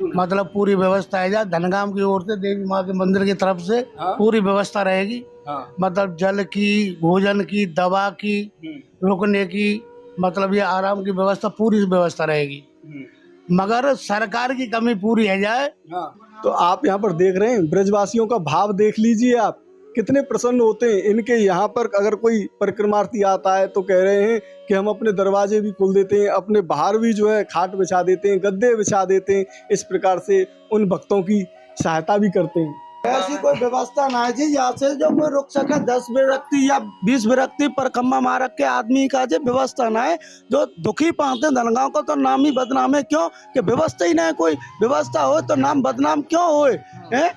मतलब पूरी व्यवस्था है। धनगाम की ओर से देवी माँ के मंदिर की तरफ से पूरी व्यवस्था रहेगी। मतलब जल की, भोजन की, दवा की, रुकने की, मतलब ये आराम की व्यवस्था, पूरी व्यवस्था रहेगी। मगर सरकार की कमी पूरी है जाए। तो आप यहाँ पर देख रहे हैं, ब्रजवासियों का भाव देख लीजिए आप, कितने प्रसन्न होते हैं। इनके यहाँ पर अगर कोई परिक्रमार्थी आता है तो कह रहे हैं कि हम अपने दरवाजे भी खोल देते हैं, अपने बाहर भी जो है खाट बिछा देते हैं, गद्दे बिछा देते हैं। इस प्रकार से उन भक्तों की सहायता भी करते हैं। ऐसी कोई व्यवस्था ना है जी यहाँ से जो कोई रुक सके। 10 व्यक्ति या 20 व्यक्ति परिक्रमा मार्ग के आदमी का जो व्यवस्था ना है, जो दुखी पाते धनगांव का तो नाम ही बदनाम है। क्यों कि व्यवस्था ही ना है। कोई व्यवस्था हो तो नाम बदनाम क्यों होए है?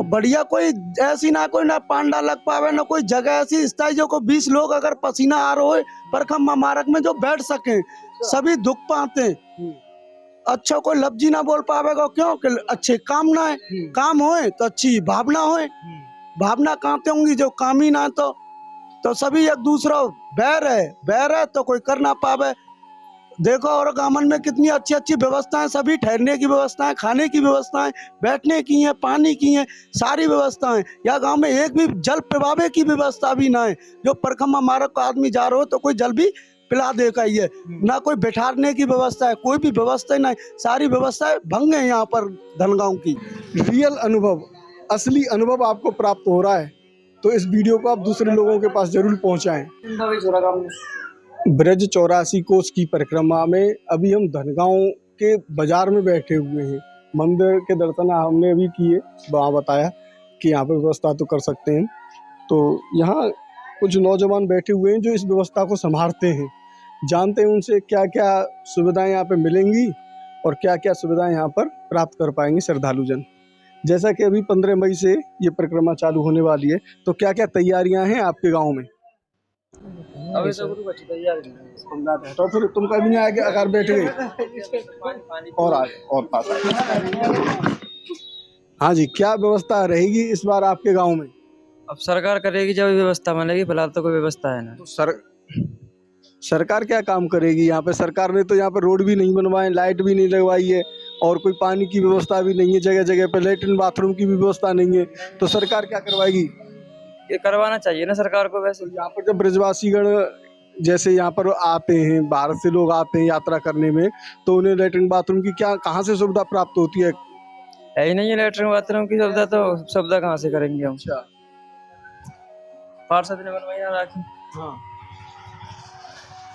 बढ़िया कोई ऐसी ना कोई ना पांडा लग पावे, ना कोई जगह ऐसी स्थायी जो को 20 लोग अगर पसीना आ रहा हो परिक्रमा मार्ग में जो बैठ सके। सभी दुख पाते हैं। अच्छा कोई लफ्ज ही ना बोल पावेगा। क्यों कि अच्छे काम ना है। काम होए तो अच्छी भावना होए। भावना कहते होंगी जो काम ही ना तो सभी एक दूसरा बैर है तो कोई कर ना पावे। देखो और गामन में कितनी अच्छी अच्छी व्यवस्थाएं, सभी ठहरने की व्यवस्थाएं, खाने की व्यवस्थाएं, बैठने की है, पानी की है, सारी व्यवस्थाएं। या गांव में एक भी जल प्रवाह की व्यवस्था भी ना है। जो परिक्रमा मार्ग का आदमी जा रहा हो तो कोई जल भी पिला दे का ही है। ना कोई बैठाने की व्यवस्था है, कोई भी व्यवस्था नहीं। सारी व्यवस्थाएं भंग है यहाँ पर धनगांव की। रियल अनुभव, असली अनुभव आपको प्राप्त हो रहा है तो इस वीडियो को आप दूसरे लोगों के पास जरूर पहुंचाएं। ब्रज 84 कोस की परिक्रमा में अभी हम धनगांव के बाजार में बैठे हुए हैं। मंदिर के दर्शन हमने अभी किए, वहाँ बताया कि यहाँ पे व्यवस्था तो कर सकते हैं। तो यहाँ कुछ नौजवान बैठे हुए हैं जो इस व्यवस्था को संभालते हैं। जानते हैं उनसे क्या क्या सुविधाएं यहाँ पे मिलेंगी और क्या क्या सुविधाएं यहाँ पर प्राप्त कर पाएंगे श्रद्धालुजन। जैसा कि अभी 15 मई से ये परिक्रमा चालू होने वाली है, तो क्या क्या तैयारियां हैं आपके गांव में? अभी तो कुछ अच्छी तैयारी नहीं है। तो फिर तुम कभी नहीं आए कि अगर बैठ गए और आगे और पास आए। हाँ जी, क्या व्यवस्था रहेगी इस बार आपके गांव में? अब सरकार करेगी जब व्यवस्था मिलेगी, फिलहाल तो कोई व्यवस्था है ना। तो सरकार क्या काम करेगी यहाँ पे? सरकार ने तो यहाँ पे रोड भी नहीं बनवाए, लाइट भी नहीं लगवाई है और कोई पानी की व्यवस्था भी नहीं है। जगह जगह पे लैट्रिन बाथरूम की भी व्यवस्था नहीं है। तो सरकार क्या करवाएगी? ये करवाना चाहिए ना सरकार को। वैसे यहाँ पर जब ब्रजवासीगण जैसे यहाँ पर आते हैं, बाहर से लोग आते हैं यात्रा करने में, तो उन्हें लैट्रिन बाथरूम की क्या कहाँ से सुविधा प्राप्त होती है? ही नहीं है लैट्रिन बाथरूम की सुविधा, तो सुविधा कहाँ से करेंगे हम? अच्छा, पार्षद ने बनवाई ना राखी। हाँ।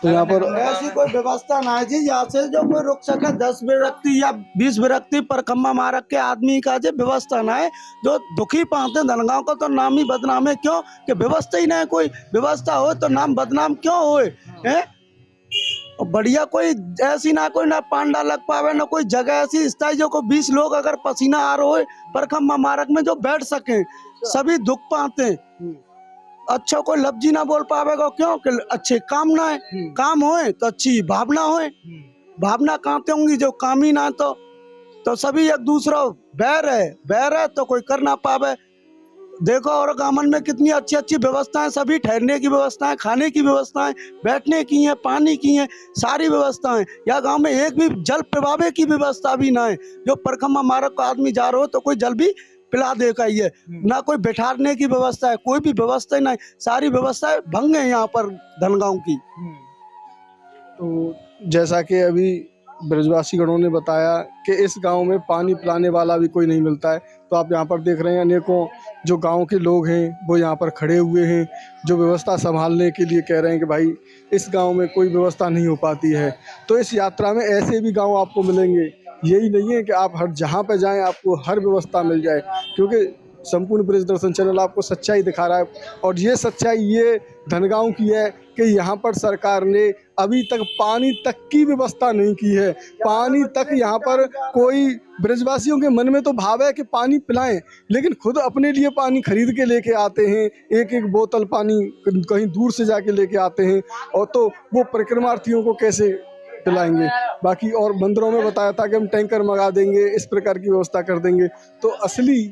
तो यहाँ पर ऐसी कोई व्यवस्था ना है जी यहाँ से जो कोई रुक सके। 10 व्यक्ति या 20 व्यक्ति परिक्रमा मार्ग के आदमी का जो व्यवस्था ना है, जो दुखी पाते धनगांव का तो नाम ही बदनाम है। क्यों कि व्यवस्था ही ना है। कोई व्यवस्था हो तो नाम बदनाम क्यों होए है? बढ़िया कोई ऐसी ना कोई ना पांडा लग पावे, ना कोई जगह ऐसी स्थायी जो को 20 लोग अगर पसीना आ रहा हो परिक्रमा मार्ग में जो बैठ सके। सभी दुख पाते हैं। अच्छा कोई लफ्ज ही ना बोल पावेगा। क्यों कि अच्छे काम ना है। काम होए तो अच्छी भावना होए। भावना कहते होंगी जो काम ही ना तो सभी एक दूसरा बैर है तो कोई कर ना पावे। देखो और गामन में कितनी अच्छी अच्छी व्यवस्थाएं, सभी ठहरने की व्यवस्थाएं, खाने की व्यवस्थाएं, बैठने की है, पानी की है, सारी व्यवस्थाएं। या गांव में एक भी जल प्रवाह की व्यवस्था भी ना है। जो परिक्रमा मार्ग का आदमी जा रहा हो तो कोई जल भी पिला दे का ही है। ना कोई बैठाने की व्यवस्था है, कोई भी व्यवस्था नहीं। सारी व्यवस्थाएं भंग है यहाँ पर धनगांव की। तो जैसा कि अभी ब्रजवासी गणों ने बताया कि इस गांव में पानी पिलाने वाला भी कोई नहीं मिलता है। तो आप यहाँ पर देख रहे हैं अनेकों जो गांव के लोग हैं वो यहाँ पर खड़े हुए हैं, जो व्यवस्था संभालने के लिए कह रहे हैं कि भाई इस गांव में कोई व्यवस्था नहीं हो पाती है। तो इस यात्रा में ऐसे भी गांव आपको मिलेंगे। यही नहीं है कि आप हर जहाँ पे जाएं आपको हर व्यवस्था मिल जाए, क्योंकि संपूर्ण ब्रज दर्शन चैनल आपको सच्चाई दिखा रहा है। और ये सच्चाई ये धनगांव की है कि यहाँ पर सरकार ने अभी तक पानी तक की व्यवस्था नहीं की है। पानी तक यहाँ पर कोई ब्रजवासियों के मन में तो भाव है कि पानी पिलाएं, लेकिन खुद अपने लिए पानी खरीद के लेके आते हैं। एक एक बोतल पानी कहीं दूर से जाके लेके आते हैं, और तो वो परिक्रमार्थियों को कैसे पिलाएंगे? बाकी और मंदिरों में बताया था कि हम टैंकर मंगा देंगे, इस प्रकार की व्यवस्था कर देंगे। तो असली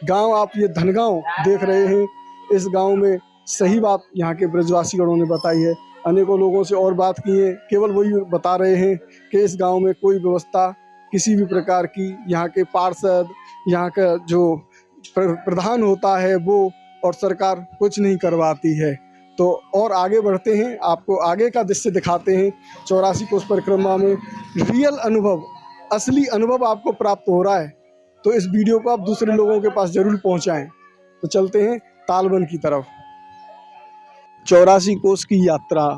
गांव आप ये धनगांव देख रहे हैं। इस गांव में सही बात यहाँ के ब्रजवासी गणों ने बताई है। अनेकों लोगों से और बात की है, केवल वही बता रहे हैं कि इस गांव में कोई व्यवस्था किसी भी प्रकार की यहाँ के पार्षद, यहाँ का जो प्रधान होता है वो और सरकार कुछ नहीं करवाती है। तो और आगे बढ़ते हैं, आपको आगे का दृश्य दिखाते हैं। 84 कोस परिक्रमा में रियल अनुभव, असली अनुभव आपको प्राप्त हो रहा है, तो इस वीडियो को आप दूसरे लोगों के पास जरूर पहुंचाएं। तो चलते हैं तालबन की तरफ। 84 कोस की यात्रा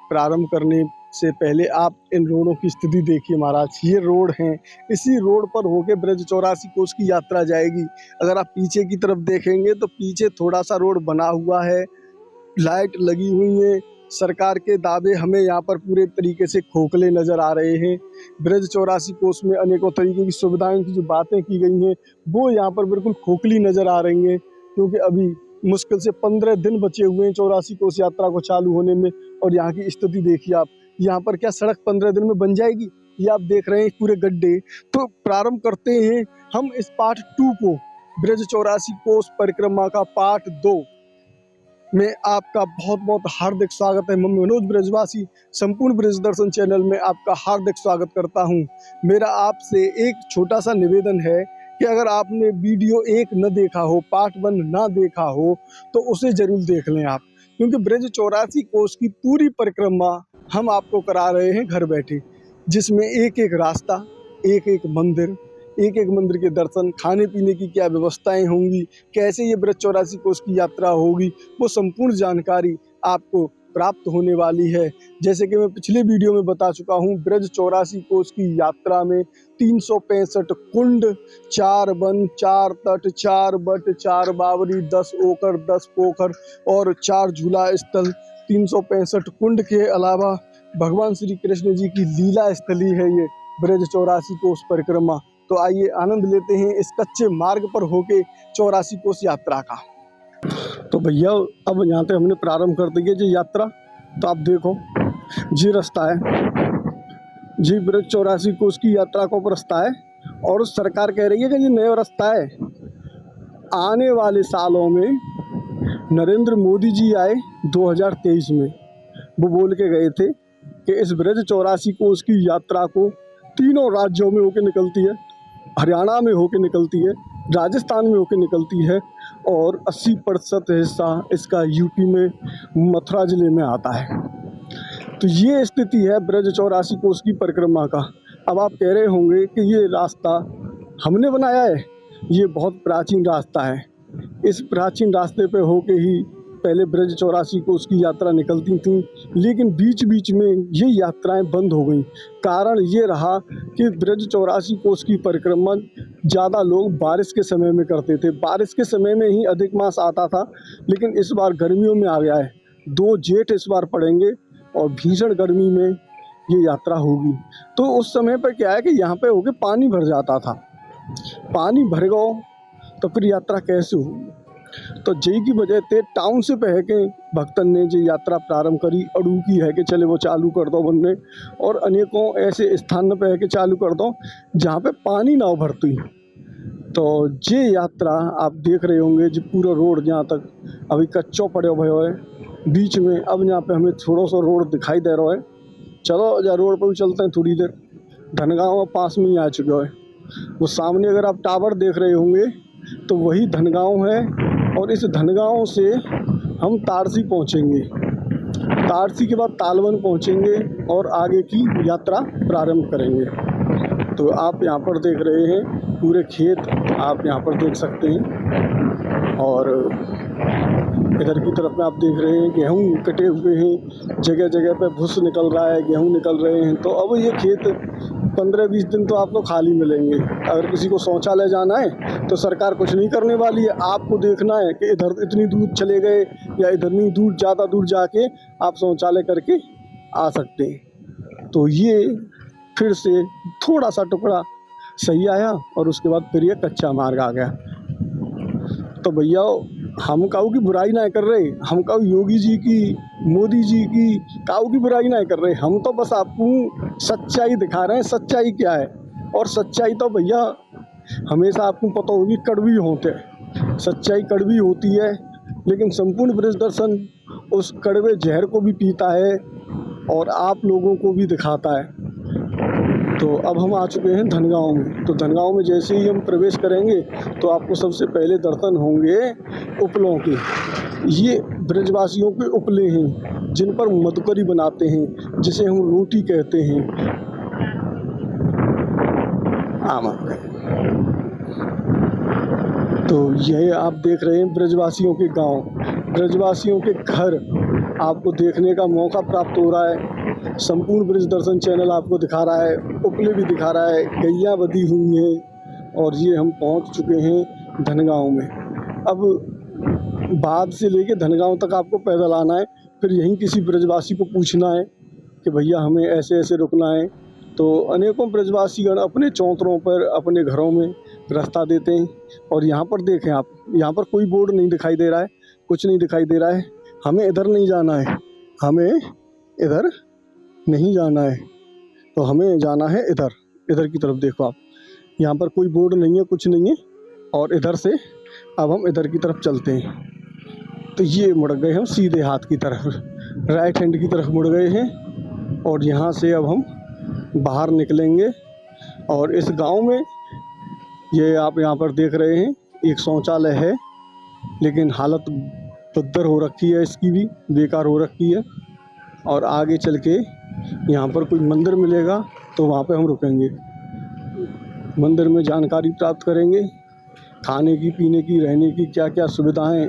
प्रारंभ करने से पहले आप इन रोडों की स्थिति देखिए महाराज। ये रोड हैं, इसी रोड पर होके ब्रज 84 कोस की यात्रा जाएगी। अगर आप पीछे की तरफ देखेंगे तो पीछे थोड़ा सा रोड बना हुआ है, लाइट लगी हुई है। सरकार के दावे हमें यहाँ पर पूरे तरीके से खोखले नज़र आ रहे हैं। ब्रज 84 कोस में अनेकों तरीके की सुविधाएं की जो बातें की गई हैं वो यहाँ पर बिल्कुल खोखली नज़र आ रही हैं, क्योंकि अभी मुश्किल से 15 दिन बचे हुए हैं 84 कोस यात्रा को चालू होने में। और यहाँ की स्थिति देखिए आप, यहाँ पर क्या सड़क 15 दिन में बन जाएगी? ये आप देख रहे हैं पूरे गड्ढे। तो प्रारंभ करते हैं हम इस पार्ट 2 को, ब्रज 84 कोस परिक्रमा का पार्ट 2 में आपका बहुत बहुत हार्दिक स्वागत है। मैं मनोज ब्रजवासी संपूर्ण ब्रज दर्शन चैनल में आपका हार्दिक स्वागत करता हूं। मेरा आपसे एक छोटा सा निवेदन है कि अगर आपने वीडियो 1 न देखा हो, पार्ट 1 ना देखा हो, तो उसे जरूर देख लें आप, क्योंकि ब्रज 84 कोस की पूरी परिक्रमा हम आपको करा रहे हैं घर बैठे, जिसमें एक एक रास्ता, एक एक मंदिर, एक एक मंदिर के दर्शन, खाने पीने की क्या व्यवस्थाएं होंगी, कैसे ये ब्रज 84 कोस की यात्रा होगी, वो संपूर्ण जानकारी आपको प्राप्त होने वाली है। जैसे कि मैं पिछले वीडियो में बता चुका हूँ, ब्रज 84 कोस की यात्रा में 365 कुंड, 4 वन, 4 तट, 4 बट, 4 बावरी, 10 ओकर, 10 पोखर और 4 झूला स्थल। 365 कुंड के अलावा भगवान श्री कृष्ण जी की लीला स्थली है ये ब्रज 84 कोस परिक्रमा। तो आइए आनंद लेते हैं इस कच्चे मार्ग पर होके 84 कोस यात्रा का। तो भैया अब यहाँ पे हमने प्रारंभ कर दी है जी यात्रा। तो आप देखो जी रास्ता है जी, ब्रज 84 कोस की यात्रा का रास्ता है। और सरकार कह रही है कि ये नया रास्ता है। आने वाले सालों में नरेंद्र मोदी जी आए 2023 में, वो बोल के गए थे कि इस ब्रज 84 कोस की यात्रा को 3 राज्यों में होके निकलती है, हरियाणा में होके निकलती है, राजस्थान में होके निकलती है और 80% हिस्सा इसका यूपी में मथुरा जिले में आता है। तो ये स्थिति है ब्रज 84 कोस की परिक्रमा का। अब आप कह रहे होंगे कि ये रास्ता हमने बनाया है, ये बहुत प्राचीन रास्ता है। इस प्राचीन रास्ते पे होके ही पहले ब्रज 84 कोस की यात्रा निकलती थी, लेकिन बीच बीच में ये यात्राएं बंद हो गई। कारण ये रहा कि ब्रज 84 कोस की परिक्रमा ज़्यादा लोग बारिश के समय में करते थे। बारिश के समय में ही अधिक मास आता था, लेकिन इस बार गर्मियों में आ गया है। 2 जेठ इस बार पड़ेंगे और भीषण गर्मी में ये यात्रा होगी। तो उस समय पर क्या है कि यहाँ पे होके पानी भर जाता था। पानी भर गया तो फिर यात्रा कैसे होगी? तो जय की वजह से टाउनशिप है कि भक्तन ने जो यात्रा प्रारंभ करी, अड़ू की है कि चले वो चालू कर दो बनने, और अनेकों ऐसे स्थान पे है कि चालू कर दो जहाँ पे पानी ना भरती। तो ये यात्रा आप देख रहे होंगे जो पूरा रोड जहाँ तक अभी कच्चो पड़े हुए है बीच में। अब यहाँ पे हमें थोड़ा सा रोड दिखाई दे रहा है। चलो जा रोड पर भी चलते हैं थोड़ी देर। धनगांव पास में ही आ चुका है। वो सामने अगर आप टावर देख रहे होंगे तो वही धनगांव है, और इस धनगांव से हम तारसी पहुंचेंगे। तारसी के बाद तालबन पहुंचेंगे और आगे की यात्रा प्रारंभ करेंगे। तो आप यहाँ पर देख रहे हैं पूरे खेत, आप यहाँ पर देख सकते हैं। और इधर की तरफ में आप देख रहे हैं गेहूँ कटे हुए हैं, जगह जगह पे भूस निकल रहा है, गेहूँ निकल रहे हैं। तो अब ये खेत 15-20 दिन तो आपको खाली मिलेंगे। अगर किसी को शौचालय जाना है तो सरकार कुछ नहीं करने वाली है। आपको देखना है कि इधर इतनी दूर चले गए या इधर नहीं दूर, ज़्यादा दूर जाके आप शौचालय करके आ सकते हैं। तो ये फिर से थोड़ा सा टुकड़ा सही आया और उसके बाद फिर ये कच्चा मार्ग आ गया। तो भैया हम काऊ की बुराई ना कर रहे, हम काऊ योगी जी की, मोदी जी की काऊ की बुराई ना कर रहे। हम तो बस आपको सच्चाई दिखा रहे हैं। सच्चाई क्या है? और सच्चाई तो भैया हमेशा आपको पता होगी कड़वी होते हैं। सच्चाई कड़वी होती है, लेकिन संपूर्ण ब्रज दर्शन उस कड़वे जहर को भी पीता है और आप लोगों को भी दिखाता है। तो अब हम आ चुके हैं धनगांव में। तो धनगांव में जैसे ही हम प्रवेश करेंगे तो आपको सबसे पहले दर्शन होंगे उपलों के। ये ब्रजवासियों के उपले हैं जिन पर मधुकरी बनाते हैं, जिसे हम रोटी कहते हैं। तो यह आप देख रहे हैं ब्रजवासियों के गांव, ब्रजवासियों के घर आपको देखने का मौका प्राप्त हो रहा है। संपूर्ण ब्रज दर्शन चैनल आपको दिखा रहा है, उपले भी दिखा रहा है, गैया बधी हुई हैं। और ये हम पहुंच चुके हैं धनगांव में। अब बाद से लेके धनगांव तक आपको पैदल आना है, फिर यहीं किसी ब्रजवासी को पूछना है कि भैया हमें ऐसे ऐसे रुकना है। तो अनेकों ब्रजवासीगण अपने चौतरों पर, अपने घरों में रास्ता देते हैं। और यहाँ पर देखें आप, यहाँ पर कोई बोर्ड नहीं दिखाई दे रहा है, कुछ नहीं दिखाई दे रहा है। हमें इधर नहीं जाना है, हमें इधर नहीं जाना है, तो हमें जाना है इधर। इधर की तरफ देखो आप, यहाँ पर कोई बोर्ड नहीं है, कुछ नहीं है। और इधर से अब हम इधर की तरफ चलते हैं। तो ये मुड़ गए हम सीधे हाथ की तरफ, राइट हैंड की तरफ मुड़ गए हैं। और यहाँ से अब हम बाहर निकलेंगे। और इस गांव में ये आप यहाँ पर देख रहे हैं एक शौचालय है, लेकिन हालत बदतर हो रखी है, इसकी भी बेकार हो रखी है। और आगे चल के यहाँ पर कोई मंदिर मिलेगा तो वहाँ पे हम रुकेंगे, मंदिर में जानकारी प्राप्त करेंगे। खाने की, पीने की, रहने की क्या क्या सुविधाएं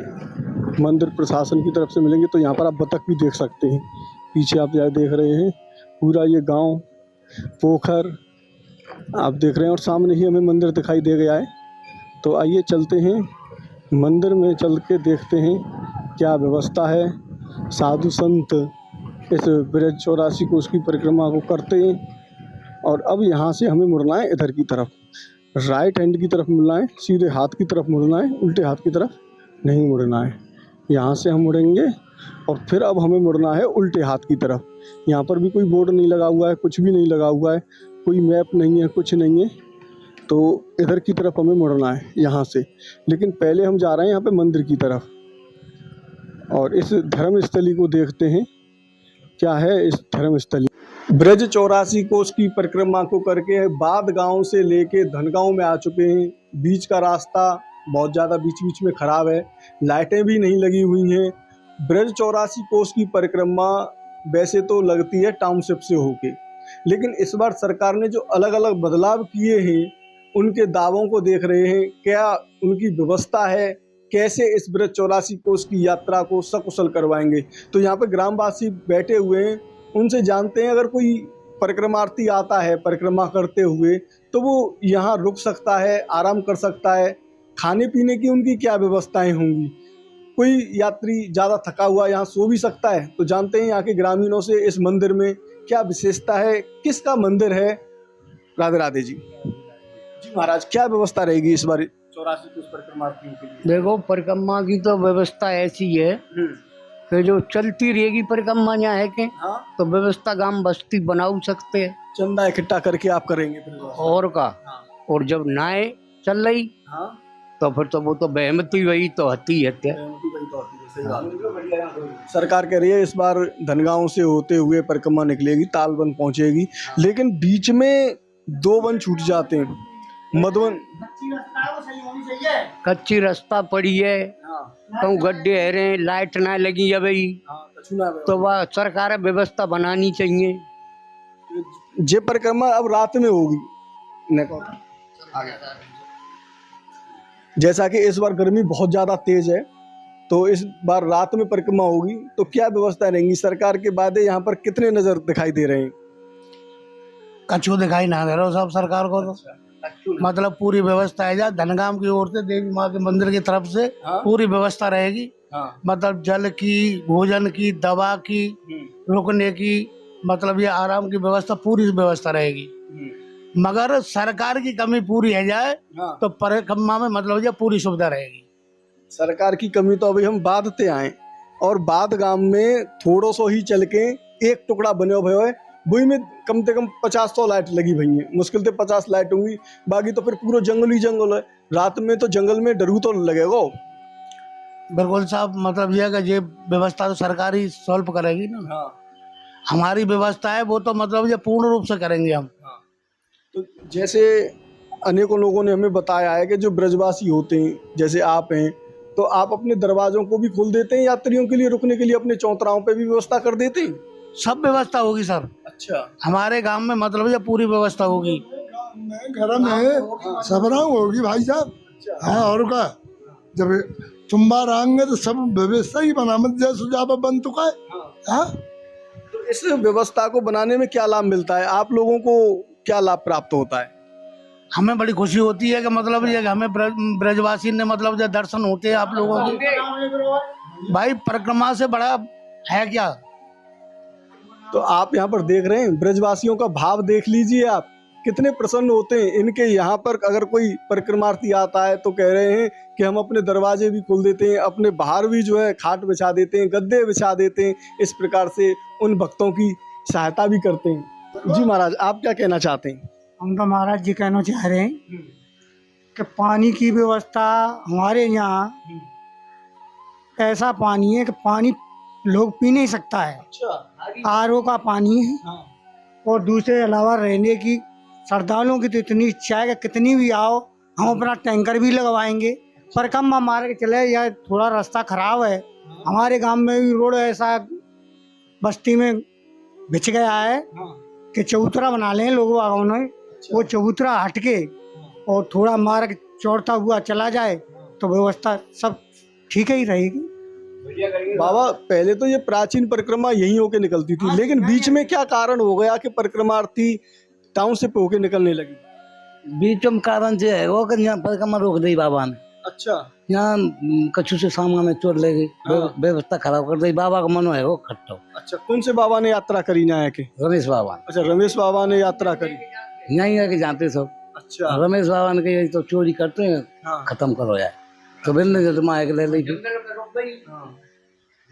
मंदिर प्रशासन की तरफ से मिलेंगी। तो यहाँ पर आप बतख भी देख सकते हैं, पीछे आप यहाँ देख रहे हैं पूरा ये गांव, पोखर आप देख रहे हैं। और सामने ही हमें मंदिर दिखाई दे गया है। तो आइए चलते हैं मंदिर में, चल के देखते हैं क्या व्यवस्था है। साधु संत इस ब्रज 84 कोष की परिक्रमा को करते हैं। और अब यहाँ से हमें मुड़ना है इधर की तरफ, राइट हैंड की तरफ मुड़ना है, सीधे हाथ की तरफ मुड़ना है, उल्टे हाथ की तरफ नहीं मुड़ना है। यहाँ से हम मुड़ेंगे और फिर अब हमें मुड़ना है उल्टे हाथ की तरफ। यहाँ पर भी कोई बोर्ड नहीं लगा हुआ है, कुछ भी नहीं लगा हुआ है, कोई मैप नहीं है, कुछ नहीं है। तो इधर की तरफ हमें मुड़ना है यहाँ से। लेकिन पहले हम जा रहे हैं यहाँ पे मंदिर की तरफ, और इस धर्मस्थली को देखते हैं क्या है इस धर्मस्थली। ब्रज 84 कोष की परिक्रमा को करके बाद गांव से लेके धनगांव में आ चुके हैं। बीच का रास्ता बहुत ज़्यादा बीच बीच में ख़राब है, लाइटें भी नहीं लगी हुई हैं। ब्रज 84 कोष की परिक्रमा वैसे तो लगती है टाउनशिप से होके, लेकिन इस बार सरकार ने जो अलग अलग बदलाव किए हैं उनके दावों को देख रहे हैं, क्या उनकी व्यवस्था है, कैसे इस ब्रज 84 कोष की यात्रा को सकुशल करवाएंगे। तो यहाँ पे ग्रामवासी बैठे हुए हैं, उनसे जानते हैं अगर कोई परिक्रमार्थी आता है परिक्रमा करते हुए तो वो यहाँ रुक सकता है, आराम कर सकता है, खाने पीने की उनकी क्या व्यवस्थाएं होंगी, कोई यात्री ज़्यादा थका हुआ यहाँ सो भी सकता है। तो जानते हैं यहाँ के ग्रामीणों से इस मंदिर में क्या विशेषता है, किसका मंदिर है। राधे राधे जी। जी महाराज, क्या व्यवस्था रहेगी इस बार 84 कोष परिक्रमार्थियों के लिए? देखो, परिक्रमा की तो व्यवस्था ऐसी है कि जो चलती रहेगी परिक्रमा यहाँ है के हाँ? तो व्यवस्था गांव बस्ती बनाऊ सकते हैं, चंदा इकट्ठा करके आप करेंगे फिर? और का। हाँ। और जब नाए चल रही हाँ? तो फिर तो वो तो बहमती वही तो हती है। सरकार कह रही है इस बार धनगांव से होते हुए परिक्रमा निकलेगी, तालबंद पहुंचेगी, लेकिन बीच में 2 वन छूट जाते हैं। मधुबन कच्ची रास्ता पड़ी है, कहूँ गड्ढे है रहे, लाइट ना लगी है भाई, तो वह सरकार व्यवस्था बनानी चाहिए। ये परिक्रमा अब रात में होगी। जैसा कि इस बार गर्मी बहुत ज़्यादा तेज है, तो इस बार रात में परिक्रमा होगी, तो क्या व्यवस्था रहेंगी? सरकार के वादे यहाँ पर कितने नज़र दिखाई दे रहे हैं? कछु दिखाई ना दे रहा सब सरकार को, तो मतलब पूरी व्यवस्था है। धनगाम की ओर से देवी माँ के मंदिर की तरफ से पूरी व्यवस्था रहेगी। मतलब जल की, भोजन की, दवा की, रुकने की, मतलब ये आराम की व्यवस्था, पूरी व्यवस्था रहेगी। मगर सरकार की कमी पूरी है जाए तो परिक्रमा में मतलब ये पूरी सुविधा रहेगी। सरकार की कमी तो अभी हम बादते आए, और बाद गांव में थोड़ो सो ही चल के एक टुकड़ा बने हुए है, वही में कम से कम 50-100 लाइट लगी हुई है, मुश्किल से 50 लाइट होंगी। बाकी तो फिर पूरा जंगल ही जंगल है, रात में तो जंगल में डरू तो लगेगा। बिल्कुल साहब, मतलब यह कि ये व्यवस्था तो सरकार ही सॉल्व करेगी ना। हमारी व्यवस्था है वो तो मतलब ये पूर्ण रूप से करेंगे हम। तो जैसे अनेकों लोगों ने हमें बताया है कि जो ब्रजवासी होते हैं जैसे आप हैं, तो आप अपने दरवाजों को भी खोल देते हैं यात्रियों के लिए रुकने के लिए, अपने चौतराहों पे भी व्यवस्था कर देते हैं? सब व्यवस्था होगी सर, अच्छा। हमारे गांव में मतलब ये पूरी व्यवस्था होगी। घर में सब रंग होगी भाई साहब। हाँ और का जब तुम्बा रंग तो सब व्यवस्था ही बना मत जैसे सुझाव बन चुका है। हाँ तो इस व्यवस्था को बनाने में क्या लाभ मिलता है, आप लोगों को क्या लाभ प्राप्त होता है? हमें बड़ी खुशी होती है कि मतलब ये हमें ब्रजवासी ने मतलब जो दर्शन होते हैं आप लोगों के, भाई परिक्रमा से बड़ा है क्या। तो आप यहाँ पर देख रहे हैं ब्रजवासियों का भाव देख लीजिए आप, कितने प्रसन्न होते हैं। इनके यहाँ पर अगर कोई परिक्रमार्थी आता है तो कह रहे हैं कि हम अपने दरवाजे भी खोल देते हैं, अपने बाहर भी जो है खाट बिछा देते हैं, गद्दे बिछा देते हैं, इस प्रकार से उन भक्तों की सहायता भी करते हैं। जी महाराज, आप क्या कहना चाहते हैं? हम तो महाराज जी कहना चाह रहे हैं कि पानी की व्यवस्था हमारे यहाँ ऐसा पानी है कि पानी लोग पी नहीं सकता है। आरओ का पानी है। और दूसरे अलावा रहने की श्रद्धालुओं की तो इतनी इच्छा है कि कितनी भी आओ हम अपना टैंकर भी लगवाएंगे। परिक्रमा मार के चले, या थोड़ा रास्ता खराब है हमारे गांव में भी, रोड ऐसा बस्ती में बिछ गया है कि चबूतरा बना लें लोगों वागों ने, वो चबूतरा हटके और थोड़ा मार्ग चौड़ता हुआ चला जाए तो व्यवस्था सब ठीक ही रहेगी। बाबा, पहले तो ये प्राचीन परिक्रमा यहीं होके निकलती थी, लेकिन बीच में क्या कारण हो गया कि परिक्रमार्थी टाउनशिप होके निकलने लगी? बीच में कारण जो है वो यहाँ परिक्रमा रोक दी बाबा ने। अच्छा। यहाँ कछु से सामने में चोट ले गई, व्यवस्था खराब कर दी। बाबा का मन है वो खट्टा। अच्छा, कौन से बाबा ने यात्रा करी ना है के? रमेश बाबा। अच्छा, रमेश बाबा ने यात्रा करी, यहीं आके जाते सब। अच्छा। रमेश बाबा ने कही तो चोरी करते हैं, खत्म करो यार, तो बिल ने ले ली।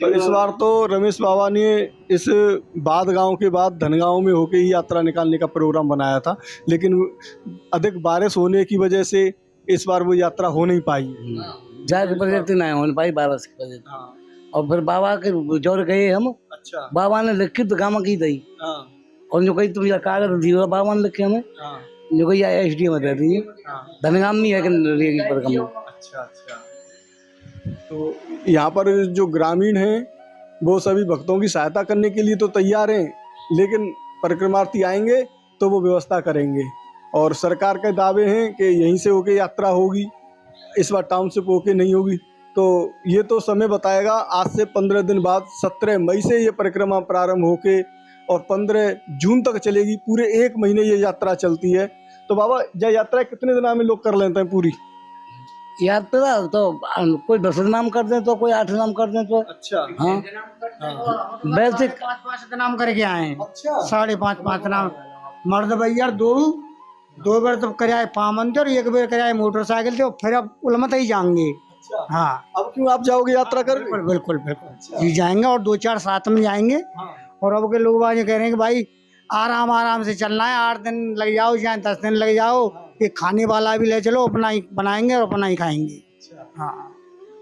तो इस बार तो रमेश बाबा ने इस बाद गांव के बाद धनगांव में होके ही यात्रा निकालने का प्रोग्राम बनाया था, लेकिन अधिक बारिश होने की वजह से इस बार वो यात्रा हो नहीं पाई। जाके प्रगति नहीं हो पाई बारिश की वजह से। और फिर बाबा के जोर गए हम। अच्छा। बाबा ने लिखित गाँव की दी, और जो कही तुम यार कागज दी बाबा ने लिखे हमें, जो कही SDM दे दी। धनगाम में है कि परिक्रमा। अच्छा। तो यहाँ पर जो ग्रामीण हैं वो सभी भक्तों की सहायता करने के लिए तो तैयार हैं, लेकिन परिक्रमार्थी आएंगे तो वो व्यवस्था करेंगे। और सरकार के दावे हैं कि यहीं से होके यात्रा होगी, इस बार टाउनशिप होके नहीं होगी। तो ये तो समय बताएगा। आज से 15 दिन बाद 17 मई से ये परिक्रमा प्रारंभ होके और 15 जून तक चलेगी। पूरे 1 महीने ये यात्रा चलती है। तो बाबा, यह यात्रा कितने दिनों में लोग कर लेते हैं पूरी? यात्रा तो कोई 10 नाम कर दे तो कोई 8 नाम कर दे तो। अच्छा। हाँ, वैसे 5 नाम करके आए हैं। अच्छा। 5.5 नाम मर्द भैया, दो बार तो कराए पामन थे और एक बार कराए मोटरसाइकिल थे, और फिर अब उलमत ही जाएंगे। अच्छा। हाँ। अब क्यों आप जाओगे यात्रा कर? बिल्कुल जी जाएंगे, और 2-4 साथ में जाएंगे। और अब के लोग ये कह रहे हैं कि भाई आराम से चलना है, 8 दिन लग जाओ चाहे 10 दिन लग जाओ, ये खाने वाला भी ले चलो, अपना ही बनाएंगे और अपना ही खाएंगे। हाँ,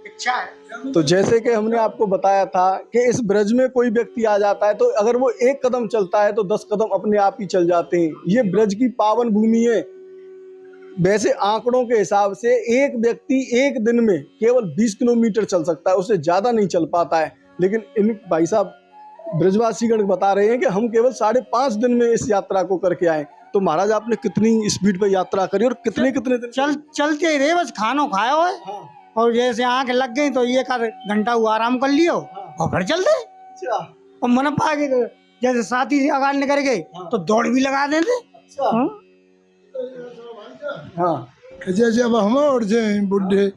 इच्छा है। तो जैसे कि हमने आपको बताया था कि इस ब्रज में कोई व्यक्ति आ जाता है तो अगर वो 1 कदम चलता है तो 10 कदम अपने आप ही चल जाते हैं। ये ब्रज की पावन भूमि है। वैसे आंकड़ों के हिसाब से एक व्यक्ति 1 दिन में केवल 20 किलोमीटर चल सकता है, उससे ज्यादा नहीं चल पाता है। लेकिन इन भाई साहब ब्रजवासीगण बता रहे हैं कि हम केवल 5.5 दिन में इस यात्रा को करके आए। तो महाराज, आपने कितनी स्पीड पे यात्रा करी और कितने दिन? चलते ही रहे, बस खानो खाया हो। हाँ। और जैसे आंख लग गई तो 1 घंटा हुआ आराम कर लियो। हाँ। और फिर चल दे। अच्छा। और मन पा के जैसे साथी अगाड़ निकल गए। हाँ। तो दौड़ भी लगा देते। अच्छा। हाँ। जैसे अब हम और बुढ़े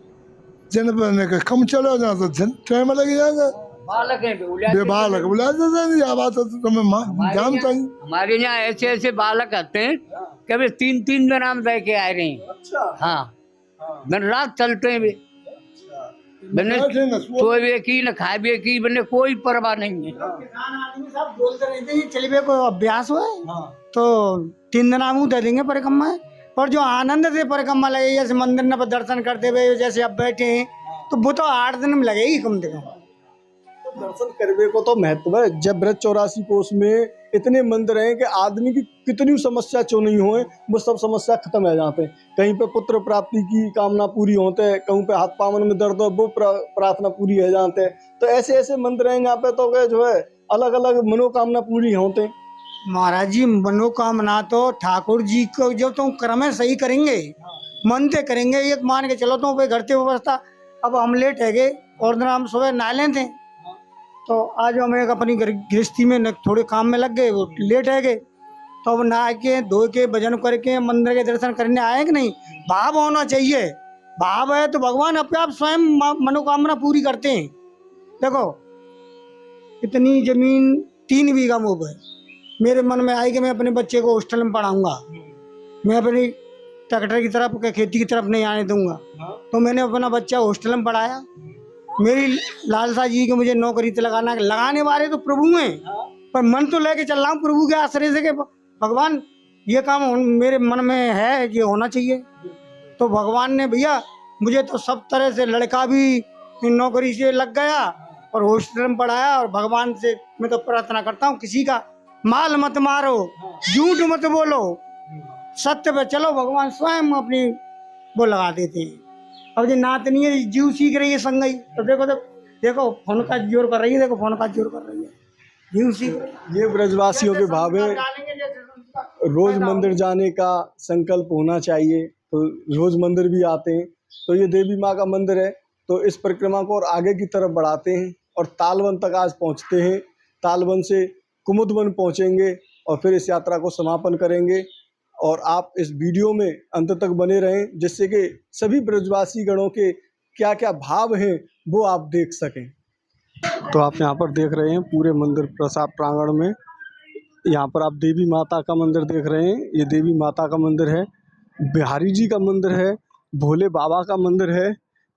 जन पर कम चलो जा तो टाइम लग जाएगा। बालक बुला जानता ही। हमारे यहाँ ऐसे बालक आते हैं कि वे 3 दिन नाम दे के आ रहे हैं। अच्छा। हाँ, दिन रात चलते हैं वे। मैंने सोए की न खाए की, मैंने कोई परवाह नहीं है। किसान आदमी सब बोलते रहते हैं चलिए कोई अभ्यास हुआ है तो 3 दिन आमू दे देंगे परिक्रमा है। पर जो आनंद से परिक्रमा लगे, जैसे मंदिर में दर्शन करते हुए जैसे अब बैठे हैं, तो वो तो 8 दिन में लगेगी कम से कम। दर्शन करने को तो महत्व है। जब ब्रज 84 कोष में इतने मंदिर हैं कि आदमी की कितनी समस्या क्यों नहीं होए, वो सब समस्या खत्म हो जाते हैं। कहीं पे पुत्र प्राप्ति की कामना पूरी होते हैं, कहीं पे हाथ पावन में दर्द हो वो प्रार्थना पूरी हो जाते हैं। तो ऐसे ऐसे मंदिर हैं यहाँ पे तो जो है अलग अलग मनोकामना पूरी होते हैं। महाराज जी, मनोकामना तो ठाकुर जी को जो तुम क्रम सही करेंगे, मनते करेंगे, एक मान के चलो तुम घर से व्यवस्था। अब हम लेट है गए और दिन हम सुबह नहा थे, तो आज हम एक अपनी गृहस्थी में थोड़े काम में लग गए, वो लेट है गए। तो अब नहा के धो के भजन करके मंदिर के दर्शन करने आए कि नहीं, भाव होना चाहिए। भाव है तो भगवान अपने आप स्वयं मनोकामना पूरी करते हैं। देखो इतनी जमीन 3 बीघा मोब है, मेरे मन में आई कि मैं अपने बच्चे को हॉस्टल में पढ़ाऊंगा, मैं अपनी ट्रैक्टर की तरफ खेती की तरफ नहीं आने दूंगा। तो मैंने अपना बच्चा हॉस्टल में पढ़ाया। मेरी लालसा जी कि मुझे नौकरी तो लगाने वाले तो प्रभु हैं, पर मन तो लेके चल रहा हूँ प्रभु के आश्रय से कि भगवान ये काम मेरे मन में है, ये होना चाहिए। तो भगवान ने भैया मुझे तो सब तरह से, लड़का भी नौकरी से लग गया और हॉस्टल में पढ़ाया। और भगवान से मैं तो प्रार्थना करता हूँ किसी का माल मत मारो, झूठ मत बोलो, सत्य पे चलो, भगवान स्वयं अपनी वो लगा देते हैं। अब जो नातनी है जीव सीख रही है संगई, तो देखो फोन का जोर कर रही है, देखो फोन का जोर कर रही है, जीव सीख रही है। ये ब्रजवासियों के भाव है, रोज मंदिर जाने का संकल्प होना चाहिए। तो रोज मंदिर भी आते हैं। तो ये देवी माँ का मंदिर है, तो इस परिक्रमा को और आगे की तरफ बढ़ाते हैं और तालवन तक आज पहुँचते हैं। तालवन से कुमुदवन पहुँचेंगे और फिर इस यात्रा को समापन करेंगे। और आप इस वीडियो में अंत तक बने रहें, जिससे कि सभी ब्रजवासी गणों के क्या क्या भाव हैं वो आप देख सकें। तो आप यहाँ पर देख रहे हैं पूरे मंदिर प्रसाद प्रांगण में, यहाँ पर आप देवी माता का मंदिर देख रहे हैं। ये देवी माता का मंदिर है, बिहारी जी का मंदिर है, भोले बाबा का मंदिर है।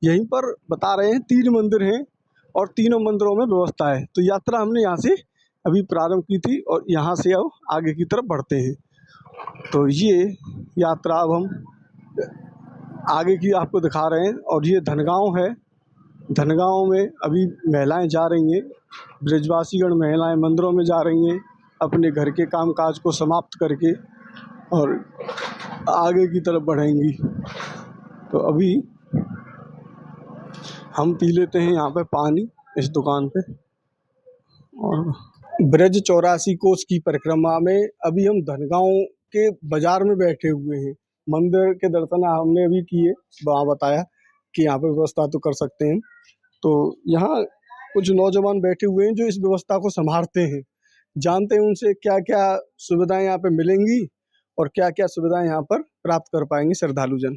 यहीं पर बता रहे हैं 3 मंदिर हैं और तीनों मंदिरों में व्यवस्था है। तो यात्रा हमने यहाँ से अभी प्रारंभ की थी और यहाँ से अब आगे की तरफ बढ़ते हैं। तो ये यात्रा अब हम आगे की आपको दिखा रहे हैं। और ये धनगांव है, धनगांव में अभी महिलाएं जा रही हैं, ब्रजवासीगण महिलाएं मंदिरों में जा रही हैं अपने घर के कामकाज को समाप्त करके और आगे की तरफ बढ़ेंगी। तो अभी हम पी लेते हैं यहाँ पे पानी इस दुकान पे। और ब्रज 84 कोष की परिक्रमा में अभी हम धनगांव के बाजार में बैठे हुए हैं। मंदिर के दर्शन हमने अभी किए, वहाँ बताया कि यहाँ पे व्यवस्था तो कर सकते हैं। तो यहाँ कुछ नौजवान बैठे हुए हैं जो इस व्यवस्था को संभालते हैं, जानते हैं उनसे क्या क्या सुविधाएं यहाँ पे मिलेंगी और क्या क्या सुविधाएं यहाँ पर प्राप्त कर पाएंगे श्रद्धालुजन।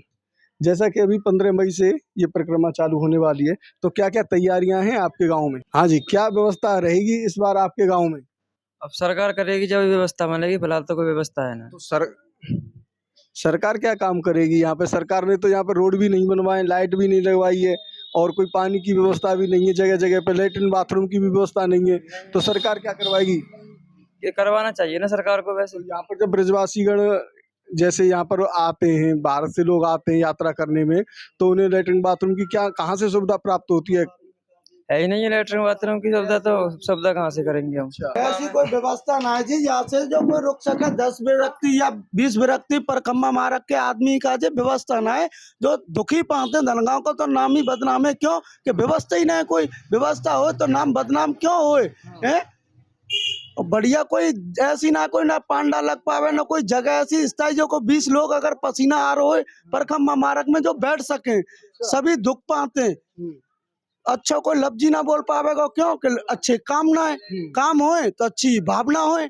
जैसा कि अभी 15 मई से ये परिक्रमा चालू होने वाली है, तो क्या क्या तैयारियां हैं आपके गांव में? हाँ जी, क्या व्यवस्था रहेगी इस बार आपके गांव में? अब सरकार करेगी जब व्यवस्था बनेगी, फिलहाल तो कोई व्यवस्था है ना। तो सरकार क्या काम करेगी यहाँ पे? सरकार ने तो यहाँ पर रोड भी नहीं बनवाए, लाइट भी नहीं लगवाई है और कोई पानी की व्यवस्था भी नहीं है, जगह जगह पे लेटरिन बाथरूम की भी व्यवस्था नहीं है। तो सरकार क्या करवाएगी? ये करवाना चाहिए ना सरकार को। वैसे यहाँ पर जब ब्रजवासीगण जैसे यहाँ पर आते हैं, बाहर से लोग आते हैं यात्रा करने में, तो उन्हें लेटरिन बाथरूम की कहाँ से सुविधा प्राप्त होती है? है ही नहीं है लेटरिन बाथरूम की सुविधा, तो सुविधा कहाँ से करेंगे हम? ऐसी कोई व्यवस्था ना है जी यहाँ से जो कोई रुक सके। 10 व्यक्ति या 20 व्यक्ति पर खम्मा मारक के आदमी का जो व्यवस्था ना है, जो दुखी पाते धनगांव को तो नाम ही बदनाम है। क्यों कि व्यवस्था ही नहीं, कोई व्यवस्था हो तो नाम बदनाम क्यों होए है? बढ़िया कोई ऐसी ना कोई ना पांडा लग पावे, ना कोई जगह ऐसी स्थायी जो को 20 लोग अगर पसीना आ रहा हो पर खम्मा मारक में जो बैठ सके। सभी दुख पाते हैं, अच्छा कोई लफ्जी ना बोल पावेगा। क्यों कि अच्छे काम ना है, काम होए तो अच्छी भावना होए।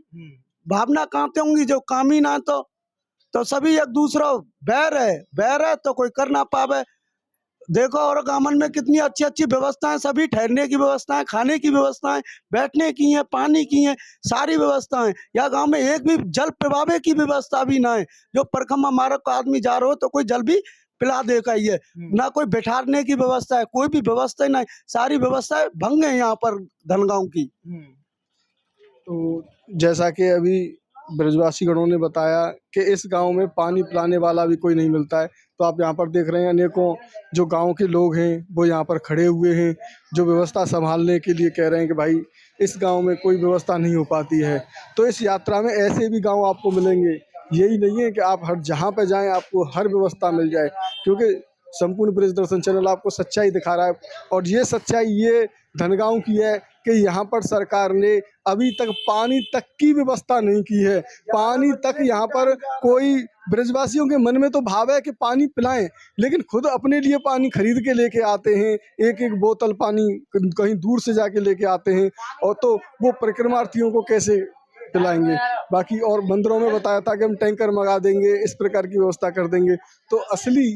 भावना कहते होंगी जो काम ही ना तो सभी एक दूसरा बैर है तो कोई कर ना पावे। देखो और गामन में कितनी अच्छी अच्छी व्यवस्थाएं, सभी ठहरने की व्यवस्थाएं, खाने की व्यवस्थाएं, बैठने की हैं, पानी की हैं, सारी व्यवस्थाएं। या गांव में एक भी जल प्रवाह की व्यवस्था भी ना है। जो परखम्मा मारक का आदमी जा रहा हो तो कोई जल भी पिला दे का ही है, ना कोई बैठाने की व्यवस्था है, कोई भी व्यवस्था नहीं। सारी व्यवस्थाएं भंग है यहाँ पर धनगांव की। तो जैसा कि अभी ब्रजवासी गणों ने बताया कि इस गांव में पानी पिलाने वाला भी कोई नहीं मिलता है। तो आप यहाँ पर देख रहे हैं अनेकों जो गांव के लोग हैं वो यहाँ पर खड़े हुए हैं, जो व्यवस्था संभालने के लिए कह रहे हैं कि भाई इस गांव में कोई व्यवस्था नहीं हो पाती है। तो इस यात्रा में ऐसे भी गांव आपको मिलेंगे, यही नहीं है कि आप हर जहाँ पे जाएं आपको हर व्यवस्था मिल जाए, क्योंकि संपूर्ण ब्रज दर्शन चैनल आपको सच्चाई दिखा रहा है। और ये सच्चाई ये धनगांव की है कि यहाँ पर सरकार ने अभी तक पानी तक की व्यवस्था नहीं की है। पानी तक यहाँ पर कोई ब्रजवासियों के मन में तो भाव है कि पानी पिलाएं, लेकिन खुद अपने लिए पानी खरीद के लेके आते हैं, एक एक बोतल पानी कहीं दूर से जाके लेके आते हैं, और तो वो परिक्रमार्थियों को कैसे पिलाएंगे। बाकी और मंदिरों में बताया था कि हम टैंकर मंगा देंगे, इस प्रकार की व्यवस्था कर देंगे। तो असली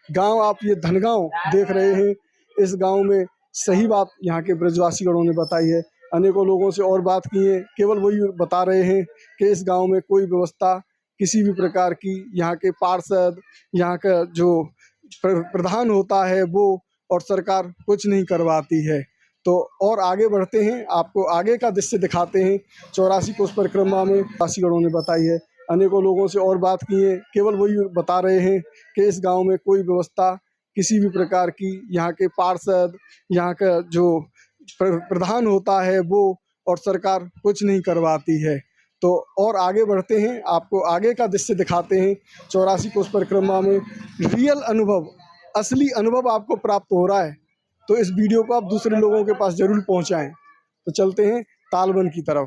गांव आप ये धनगांव देख रहे हैं। इस गांव में सही बात यहाँ के ब्रजवासी गणों ने बताई है। अनेकों लोगों से और बात की है, केवल वही बता रहे हैं कि इस गांव में कोई व्यवस्था किसी भी प्रकार की, यहाँ के पार्षद, यहाँ का जो प्रधान होता है वो और सरकार कुछ नहीं करवाती है। तो और आगे बढ़ते हैं, आपको आगे का दृश्य दिखाते हैं। 84 कोस परिक्रमा में ब्रजवासी गणों ने बताई है। अनेकों लोगों से और बात की है, केवल वही बता रहे हैं कि इस गांव में कोई व्यवस्था किसी भी प्रकार की, यहाँ के पार्षद, यहाँ का जो प्रधान होता है वो और सरकार कुछ नहीं करवाती है। तो और आगे बढ़ते हैं, आपको आगे का दृश्य दिखाते हैं। 84 कोस परिक्रमा में रियल अनुभव, असली अनुभव आपको प्राप्त हो रहा है। तो इस वीडियो को आप दूसरे लोगों के पास जरूर पहुंचाएं। तो चलते हैं तालबन की तरफ।